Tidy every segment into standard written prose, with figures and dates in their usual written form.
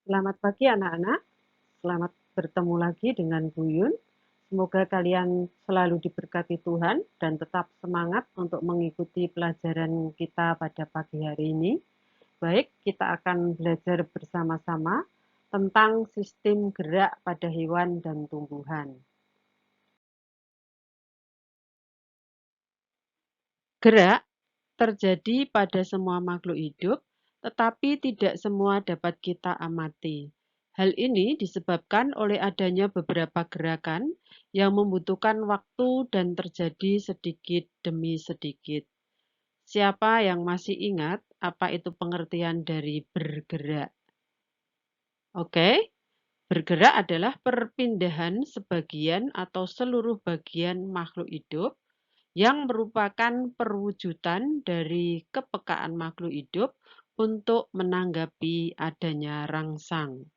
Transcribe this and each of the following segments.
Selamat pagi anak-anak, selamat bertemu lagi dengan Bu Yun. Semoga kalian selalu diberkati Tuhan dan tetap semangat untuk mengikuti pelajaran kita pada pagi hari ini. Baik, kita akan belajar bersama-sama tentang sistem gerak pada hewan dan tumbuhan. Gerak terjadi pada semua makhluk hidup, tetapi tidak semua dapat kita amati. Hal ini disebabkan oleh adanya beberapa gerakan yang membutuhkan waktu dan terjadi sedikit demi sedikit. Siapa yang masih ingat apa itu pengertian dari bergerak? Oke, bergerak adalah perpindahan sebagian atau seluruh bagian makhluk hidup yang merupakan perwujudan dari kepekaan makhluk hidup untuk menanggapi adanya rangsang.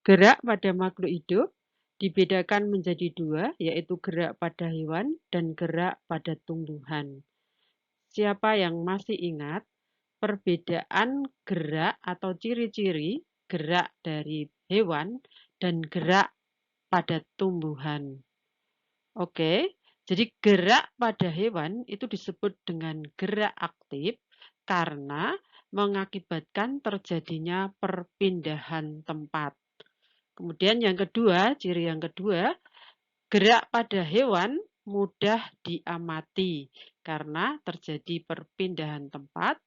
Gerak pada makhluk hidup dibedakan menjadi dua, yaitu gerak pada hewan dan gerak pada tumbuhan. Siapa yang masih ingat perbedaan gerak atau ciri-ciri gerak dari hewan dan gerak pada tumbuhan? Oke, jadi gerak pada hewan itu disebut dengan gerak aktif karena mengakibatkan terjadinya perpindahan tempat. Kemudian yang kedua, ciri yang kedua, gerak pada hewan mudah diamati karena terjadi perpindahan tempat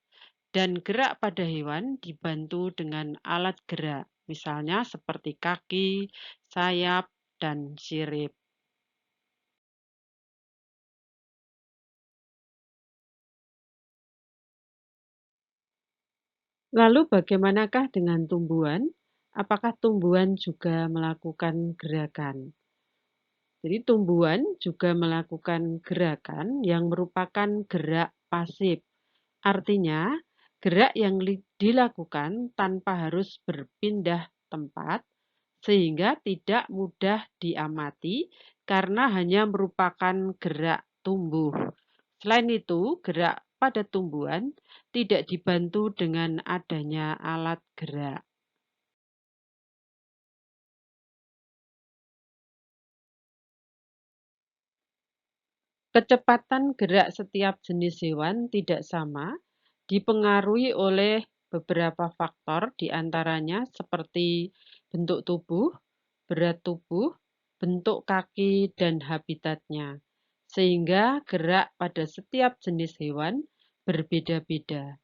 dan gerak pada hewan dibantu dengan alat gerak, misalnya seperti kaki, sayap, dan sirip. Lalu bagaimanakah dengan tumbuhan? Apakah tumbuhan juga melakukan gerakan? Jadi tumbuhan juga melakukan gerakan yang merupakan gerak pasif. Artinya, gerak yang dilakukan tanpa harus berpindah tempat sehingga tidak mudah diamati karena hanya merupakan gerak tumbuh. Selain itu, gerak pada tumbuhan tidak dibantu dengan adanya alat gerak. Kecepatan gerak setiap jenis hewan tidak sama, dipengaruhi oleh beberapa faktor, di antaranya seperti bentuk tubuh, berat tubuh, bentuk kaki, dan habitatnya. Sehingga gerak pada setiap jenis hewan berbeda-beda.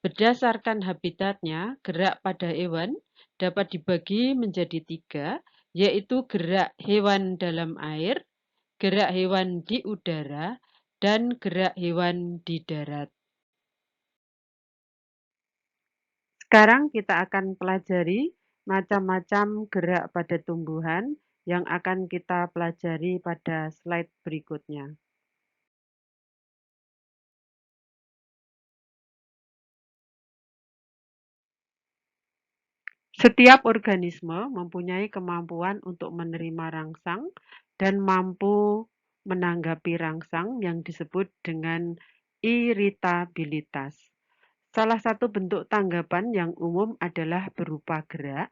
Berdasarkan habitatnya, gerak pada hewan dapat dibagi menjadi tiga, yaitu gerak hewan dalam air, gerak hewan di udara, dan gerak hewan di darat. Sekarang kita akan pelajari macam-macam gerak pada tumbuhan yang akan kita pelajari pada slide berikutnya. Setiap organisme mempunyai kemampuan untuk menerima rangsang dan mampu menanggapi rangsang yang disebut dengan iritabilitas. Salah satu bentuk tanggapan yang umum adalah berupa gerak.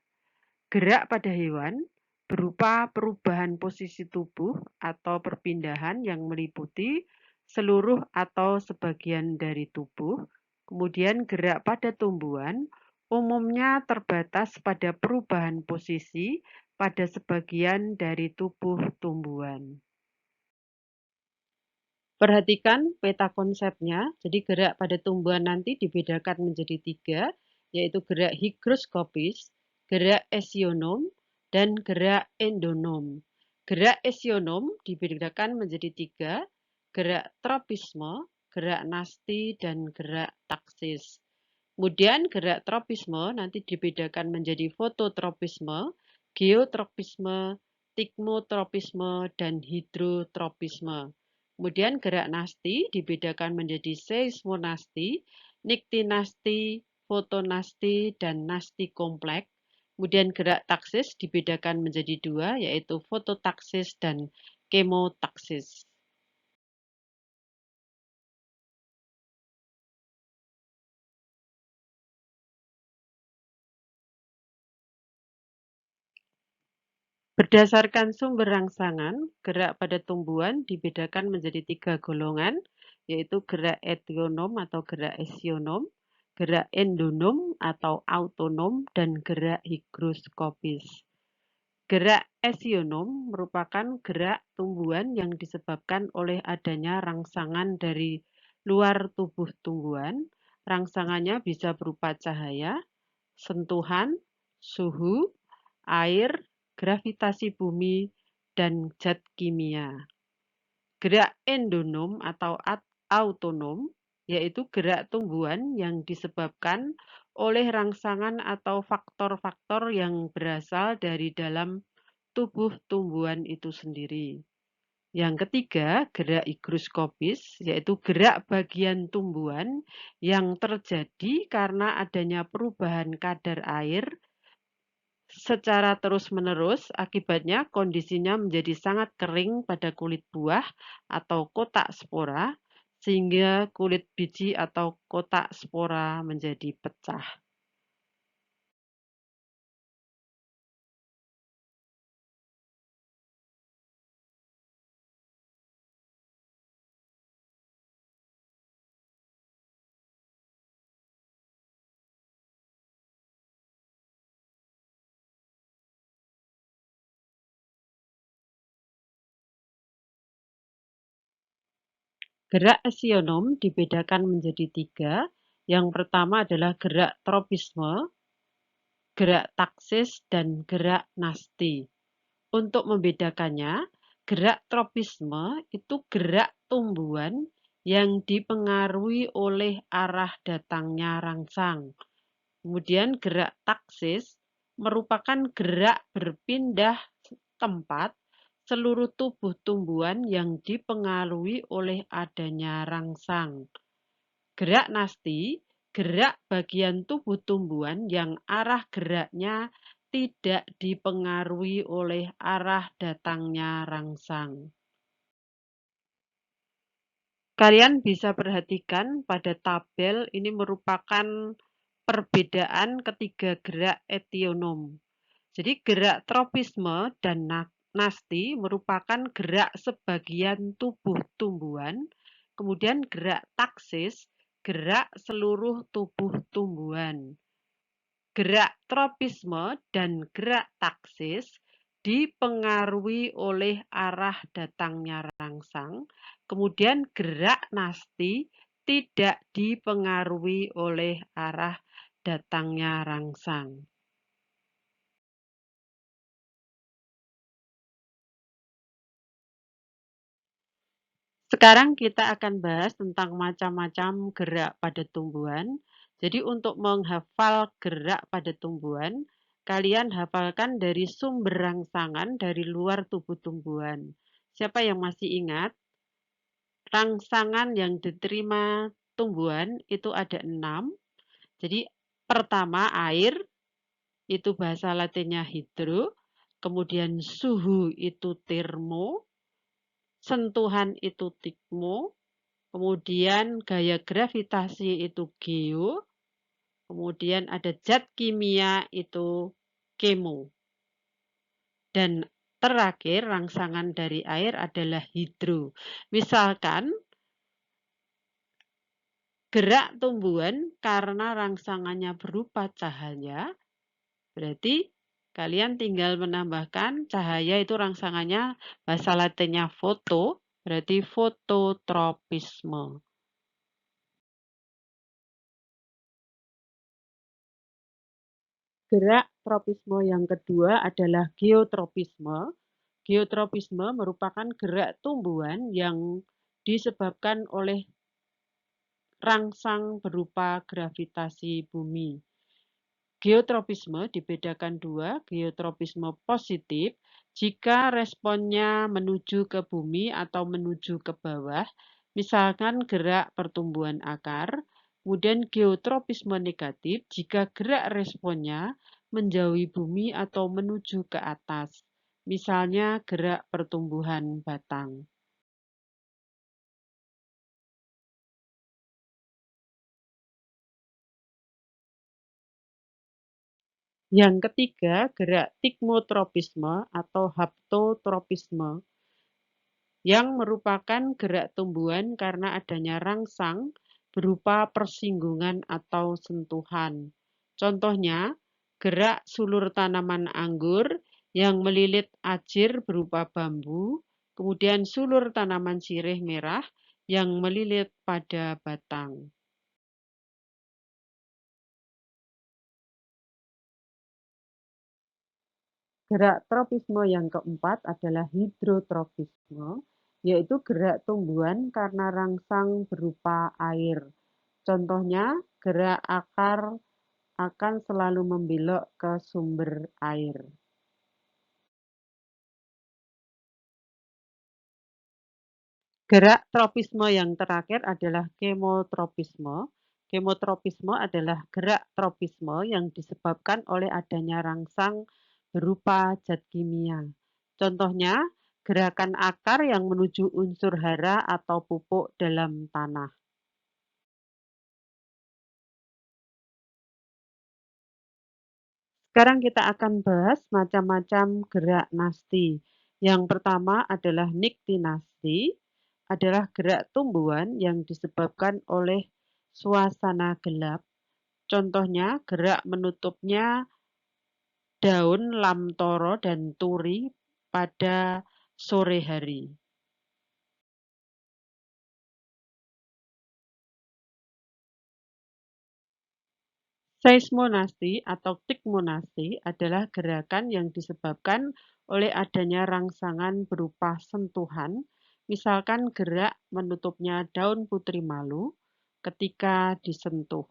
Gerak pada hewan berupa perubahan posisi tubuh atau perpindahan yang meliputi seluruh atau sebagian dari tubuh. Kemudian gerak pada tumbuhan umumnya terbatas pada perubahan posisi pada sebagian dari tubuh tumbuhan. Perhatikan peta konsepnya, jadi gerak pada tumbuhan nanti dibedakan menjadi tiga, yaitu gerak higroskopis, gerak esionom, dan gerak endonom. Gerak esionom dibedakan menjadi tiga, gerak tropisme, gerak nasti, dan gerak taksis. Kemudian gerak tropisme nanti dibedakan menjadi fototropisme, geotropisme, tikmotropisme, dan hidrotropisme. Kemudian gerak nasti dibedakan menjadi seismonasti, niktinasti, fotonasti, dan nasti kompleks. Kemudian gerak taksis dibedakan menjadi dua, yaitu fototaksis dan kemotaksis. Berdasarkan sumber rangsangan, gerak pada tumbuhan dibedakan menjadi 3 golongan, yaitu gerak etionom atau gerak esionom, gerak endonom atau autonom, dan gerak higroskopis. Gerak esionom merupakan gerak tumbuhan yang disebabkan oleh adanya rangsangan dari luar tubuh tumbuhan. Rangsangannya bisa berupa cahaya, sentuhan, suhu, air, gravitasi bumi, dan zat kimia. Gerak endonom atau autonom yaitu gerak tumbuhan yang disebabkan oleh rangsangan atau faktor-faktor yang berasal dari dalam tubuh tumbuhan itu sendiri. Yang ketiga, gerak higroskopis, yaitu gerak bagian tumbuhan yang terjadi karena adanya perubahan kadar air secara terus-menerus. Akibatnya kondisinya menjadi sangat kering pada kulit buah atau kotak spora, sehingga kulit biji atau kotak spora menjadi pecah. Gerak esionom dibedakan menjadi 3. Yang pertama adalah gerak tropisme, gerak taksis, dan gerak nasti. Untuk membedakannya, gerak tropisme itu gerak tumbuhan yang dipengaruhi oleh arah datangnya rangsang. Kemudian gerak taksis merupakan gerak berpindah tempat seluruh tubuh tumbuhan yang dipengaruhi oleh adanya rangsang. Gerak nasti, gerak bagian tubuh tumbuhan yang arah geraknya tidak dipengaruhi oleh arah datangnya rangsang. Kalian bisa perhatikan pada tabel ini merupakan perbedaan ketiga gerak etionom. Jadi gerak tropisme dan nasti merupakan gerak sebagian tubuh tumbuhan, kemudian gerak taksis, gerak seluruh tubuh tumbuhan. Gerak tropisme dan gerak taksis dipengaruhi oleh arah datangnya rangsang, kemudian gerak nasti tidak dipengaruhi oleh arah datangnya rangsang. Sekarang kita akan bahas tentang macam-macam gerak pada tumbuhan. Jadi untuk menghafal gerak pada tumbuhan, kalian hafalkan dari sumber rangsangan dari luar tubuh tumbuhan. Siapa yang masih ingat? Rangsangan yang diterima tumbuhan itu ada 6. Jadi pertama air, itu bahasa latinnya hidro. Kemudian suhu itu termo. Sentuhan itu tikmo. Kemudian gaya gravitasi itu geo, kemudian ada zat kimia itu kemo. Dan terakhir rangsangan dari air adalah hidro. Misalkan gerak tumbuhan karena rangsangannya berupa cahaya, berarti kalian tinggal menambahkan cahaya itu rangsangannya bahasa latinnya foto, berarti fototropisme. Gerak tropisme yang kedua adalah geotropisme. Geotropisme merupakan gerak tumbuhan yang disebabkan oleh rangsang berupa gravitasi bumi. Geotropisme dibedakan dua, geotropisme positif jika responnya menuju ke bumi atau menuju ke bawah, misalkan gerak pertumbuhan akar. Kemudian geotropisme negatif jika gerak responnya menjauhi bumi atau menuju ke atas, misalnya gerak pertumbuhan batang. Yang ketiga, gerak tigmotropisme atau haptotropisme yang merupakan gerak tumbuhan karena adanya rangsang berupa persinggungan atau sentuhan. Contohnya, gerak sulur tanaman anggur yang melilit ajir berupa bambu, kemudian sulur tanaman sirih merah yang melilit pada batang. Gerak tropisme yang keempat adalah hidrotropisme, yaitu gerak tumbuhan karena rangsang berupa air. Contohnya, gerak akar akan selalu membelok ke sumber air. Gerak tropisme yang terakhir adalah kemotropisme. Kemotropisme adalah gerak tropisme yang disebabkan oleh adanya rangsang berupa zat kimia. Contohnya, gerakan akar yang menuju unsur hara atau pupuk dalam tanah. Sekarang kita akan bahas macam-macam gerak nasti. Yang pertama adalah niktinasti, adalah gerak tumbuhan yang disebabkan oleh suasana gelap. Contohnya gerak menutupnya daun lamtoro dan turi pada sore hari. Seismonasti atau tikmonasti adalah gerakan yang disebabkan oleh adanya rangsangan berupa sentuhan, misalkan gerak menutupnya daun putri malu ketika disentuh.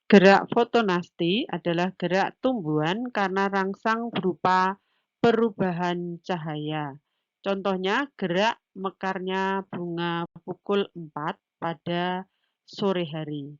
Gerak fotonasti adalah gerak tumbuhan karena rangsang berupa perubahan cahaya. Contohnya gerak mekarnya bunga pukul 4 pada sore hari.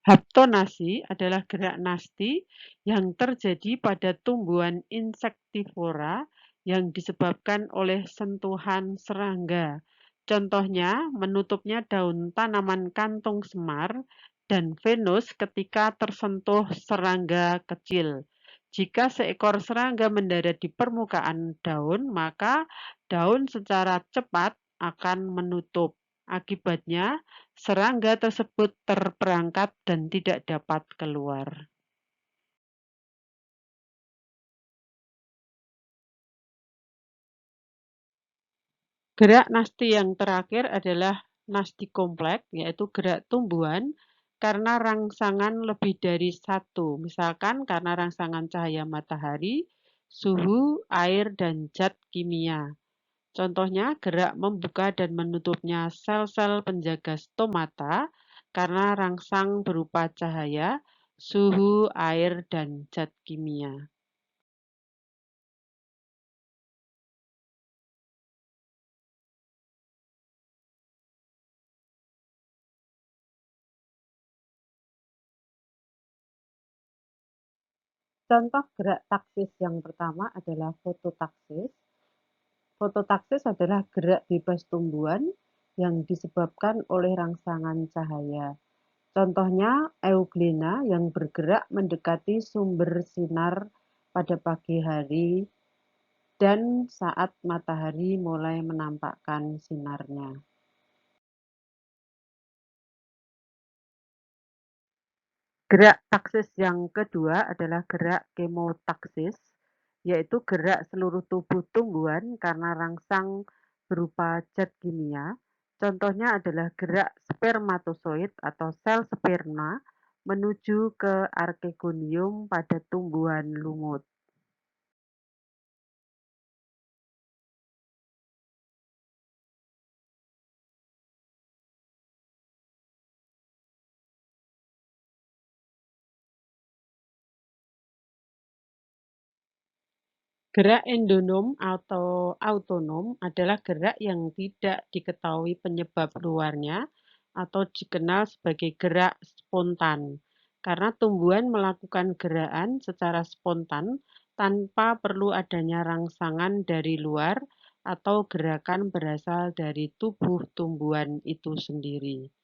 Haptonasi adalah gerak nasti yang terjadi pada tumbuhan insektivora yang disebabkan oleh sentuhan serangga. Contohnya, menutupnya daun tanaman kantung semar dan venus ketika tersentuh serangga kecil. Jika seekor serangga mendarat di permukaan daun, maka daun secara cepat akan menutup. Akibatnya, serangga tersebut terperangkap dan tidak dapat keluar. Gerak nasti yang terakhir adalah nasti kompleks, yaitu gerak tumbuhan karena rangsangan lebih dari satu. Misalkan karena rangsangan cahaya matahari, suhu, air, dan zat kimia. Contohnya gerak membuka dan menutupnya sel-sel penjaga stomata karena rangsang berupa cahaya, suhu, air, dan zat kimia. Contoh gerak taksis yang pertama adalah fototaksis. Fototaksis adalah gerak bebas tumbuhan yang disebabkan oleh rangsangan cahaya. Contohnya euglena yang bergerak mendekati sumber sinar pada pagi hari dan saat matahari mulai menampakkan sinarnya. Gerak taksis yang kedua adalah gerak kemotaksis, yaitu gerak seluruh tubuh tumbuhan karena rangsang berupa zat kimia. Contohnya adalah gerak spermatozoid atau sel sperma menuju ke arkegonium pada tumbuhan lumut. Gerak endonom atau autonom adalah gerak yang tidak diketahui penyebab luarnya atau dikenal sebagai gerak spontan, karena tumbuhan melakukan gerakan secara spontan tanpa perlu adanya rangsangan dari luar atau gerakan berasal dari tubuh tumbuhan itu sendiri.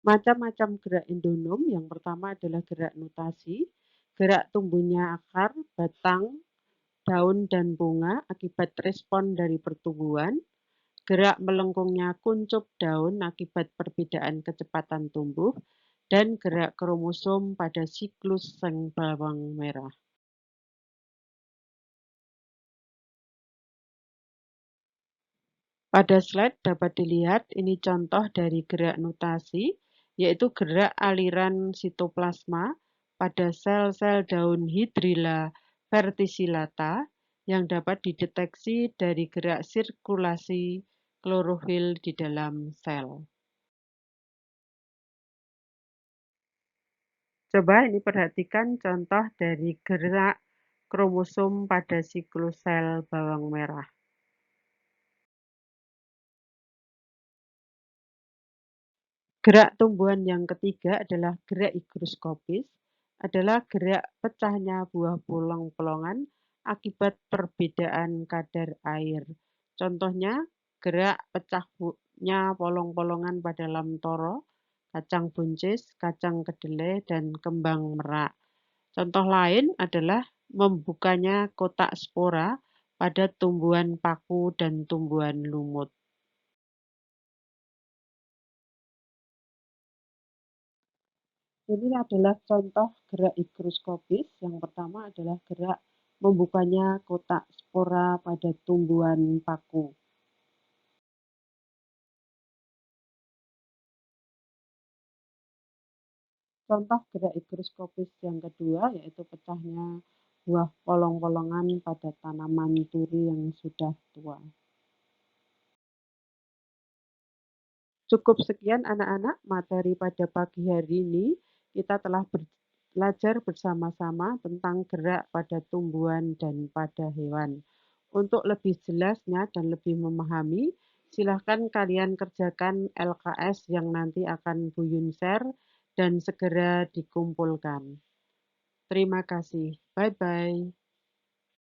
Macam-macam gerak endonom, yang pertama adalah gerak nutasi, gerak tumbuhnya akar, batang, daun, dan bunga akibat respon dari pertumbuhan, gerak melengkungnya kuncup daun akibat perbedaan kecepatan tumbuh, dan gerak kromosom pada siklus seng bawang merah. Pada slide dapat dilihat ini contoh dari gerak nutasi, yaitu gerak aliran sitoplasma pada sel-sel daun Hydrilla verticillata yang dapat dideteksi dari gerak sirkulasi klorofil di dalam sel. Coba ini perhatikan contoh dari gerak kromosom pada siklus sel bawang merah. Gerak tumbuhan yang ketiga adalah gerak higroskopis, adalah gerak pecahnya buah polong-polongan akibat perbedaan kadar air. Contohnya, gerak pecahnya polong-polongan pada lamtoro, kacang buncis, kacang kedelai, dan kembang merak. Contoh lain adalah membukanya kotak spora pada tumbuhan paku dan tumbuhan lumut. Ini adalah contoh gerak higroskopis. Yang pertama adalah gerak membukanya kotak spora pada tumbuhan paku. Contoh gerak higroskopis yang kedua yaitu pecahnya buah polong-polongan pada tanaman turi yang sudah tua. Cukup sekian anak-anak materi pada pagi hari ini. Kita telah belajar bersama-sama tentang gerak pada tumbuhan dan pada hewan. Untuk lebih jelasnya dan lebih memahami, silahkan kalian kerjakan LKS yang nanti akan Bu Yun share dan segera dikumpulkan. Terima kasih. Bye-bye.